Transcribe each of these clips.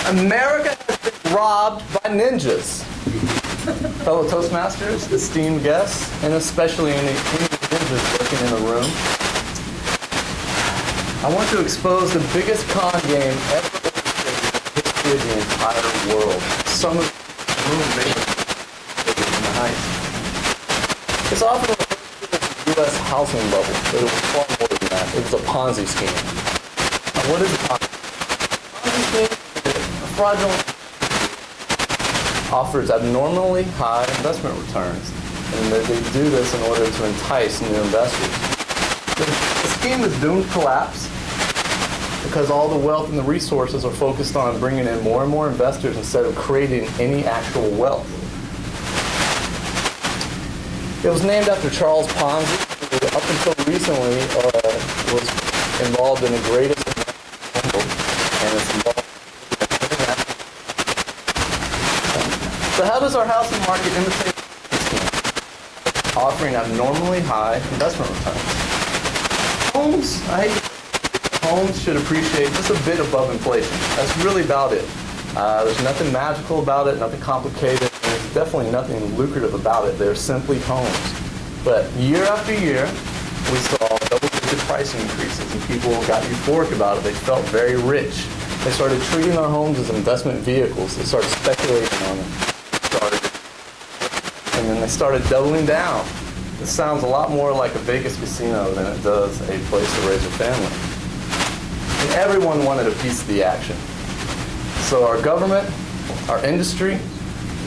America has been robbed by ninjas. Fellow Toastmasters, esteemed guests, and especially any ninjas working in the room, I want to expose the biggest con game ever orchestrated in the history of the entire world. Some of the moon bases in the heights. It's often referred to as the U.S. housing bubble, but it was far more than that. It was a Ponzi scheme. Now, what is a Ponzi scheme? Ponzi scheme is a fraudulent offers abnormally high investment returns, and they do this in order to entice new investors. The scheme is doomed to collapse because all the wealth and the resources are focused on bringing in more and more investors instead of creating any actual wealth. It was named after Charles Ponzi, who up until recently was involved in the greatest scandal, and it's involved. So how does our housing market imitate the scheme? Offering abnormally high investment returns. Homes should appreciate just a bit above inflation. That's really about it. There's nothing magical about it, nothing complicated, and there's definitely nothing lucrative about it. They're simply homes. But year after year, we saw double-digit price increases, and people got euphoric about it. They felt very rich. They started treating their homes as investment vehicles. They started speculating on them. And then they started doubling down. This sounds a lot more like a Vegas casino than it does a place to raise a family. And everyone wanted a piece of the action. So our government, our industry,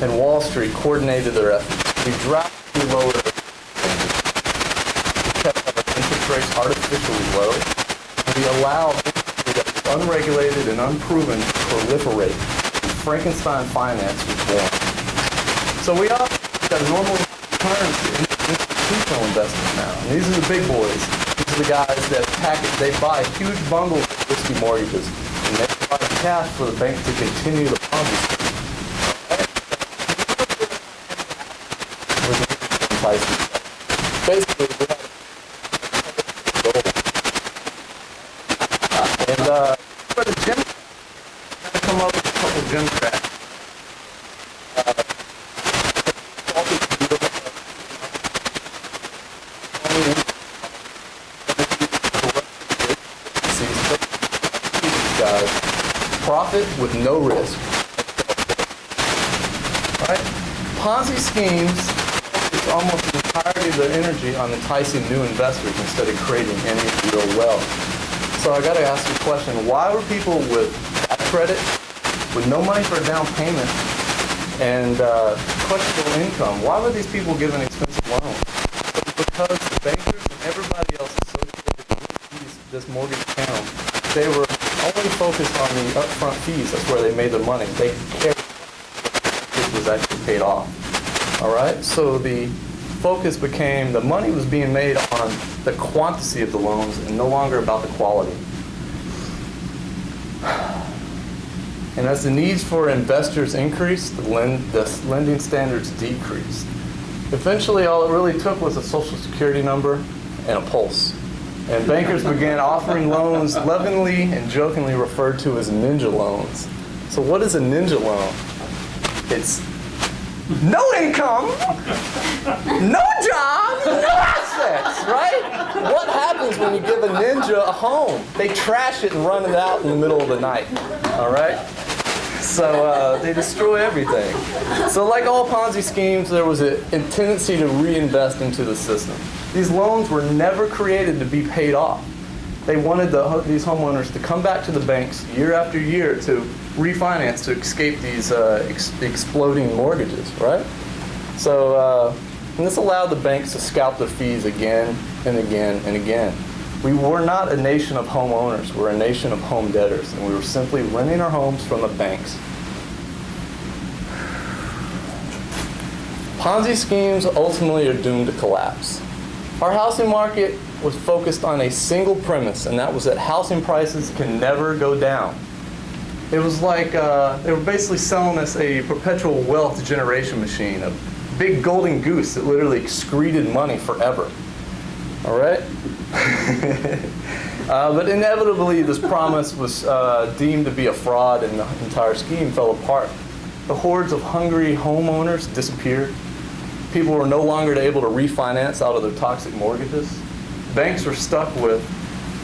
and Wall Street coordinated their efforts. We drastically lowered our we kept our interest rates artificially low, and we allowed industry that was unregulated and unproven to proliferate. And Frankenstein finance was born. So we all got normal returns to institutional investors now. And these are the big boys. These are the guys that they buy huge bundles of risky mortgages, and they provide cash for the bank to continue the Ponzi scheme. Basically, we had and for the gym, I'm going to come up with a couple gym cracks. Profit with no risk. Right? Ponzi schemes focus almost the entirety of their energy on enticing new investors instead of creating any real wealth. So I got to ask you a question. Why were people with bad credit, with no money for a down payment, and questionable income, why were these people given expensive loans? Because the bankers and everybody else associated with this mortgage account, they were only focused on the upfront fees. That's where they made their money. They cared it was actually paid off. All right? So the focus became the money was being made on the quantity of the loans and no longer about the quality. And as the needs for investors increased, the lending standards decreased. Eventually, all it really took was a social security number and a pulse. And bankers began offering loans lovingly and jokingly referred to as ninja loans. So what is a ninja loan? It's no income, no job, no assets, right? What happens when you give a ninja a home? They trash it and run it out in the middle of the night, all right? So they destroy everything. So like all Ponzi schemes, there was a tendency to reinvest into the system. These loans were never created to be paid off. They wanted these homeowners to come back to the banks year after year to refinance to escape these exploding mortgages, right? So and this allowed the banks to scalp their fees again and again and again. We were not a nation of homeowners. We're a nation of home debtors, and we were simply renting our homes from the banks. Ponzi schemes ultimately are doomed to collapse. Our housing market was focused on a single premise, and that was that housing prices can never go down. It was like they were basically selling us a perpetual wealth generation machine, a big golden goose that literally excreted money forever. All right? But inevitably, this promise was deemed to be a fraud, and the entire scheme fell apart. The hordes of hungry homeowners disappeared. People were no longer able to refinance out of their toxic mortgages. Banks were stuck with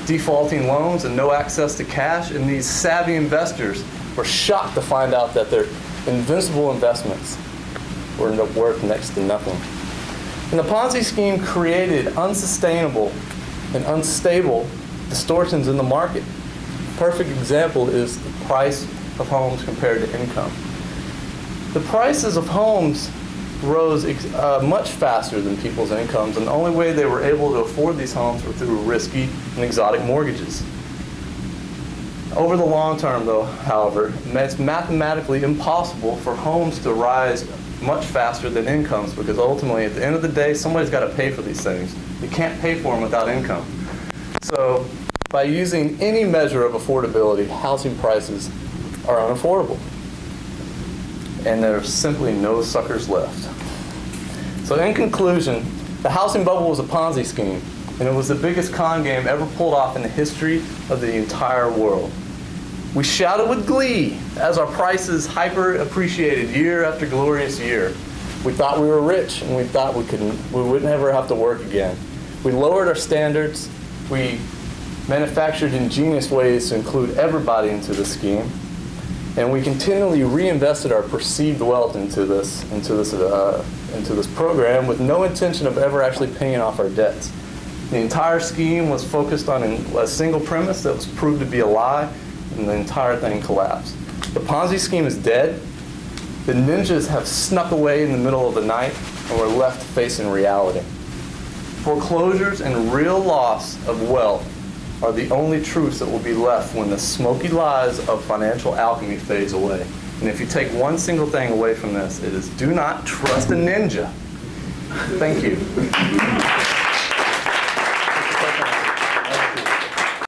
defaulting loans and no access to cash, and these savvy investors were shocked to find out that their invincible investments were worth next to nothing. And the Ponzi scheme created unsustainable and unstable distortions in the market. A perfect example is the price of homes compared to income. The prices of homes rose much faster than people's incomes, and the only way they were able to afford these homes were through risky and exotic mortgages. Over the long term, though, however, it's mathematically impossible for homes to rise much faster than incomes, because ultimately, at the end of the day, somebody's got to pay for these things. You can't pay for them without income. So by using any measure of affordability, housing prices are unaffordable. And there's simply no suckers left. So in conclusion, the housing bubble was a Ponzi scheme, and it was the biggest con game ever pulled off in the history of the entire world. We shouted with glee as our prices hyper appreciated year after glorious year. We thought we were rich, and we thought we wouldn't ever have to work again. We lowered our standards. We manufactured ingenious ways to include everybody into the scheme. And we continually reinvested our perceived wealth into this program with no intention of ever actually paying off our debts. The entire scheme was focused on a single premise that was proved to be a lie, and the entire thing collapsed. The Ponzi scheme is dead. The ninjas have snuck away in the middle of the night, and we're left facing reality. Foreclosures and real loss of wealth are the only truths that will be left when the smoky lies of financial alchemy fades away. And if you take one single thing away from this, it is do not trust a ninja. Thank you.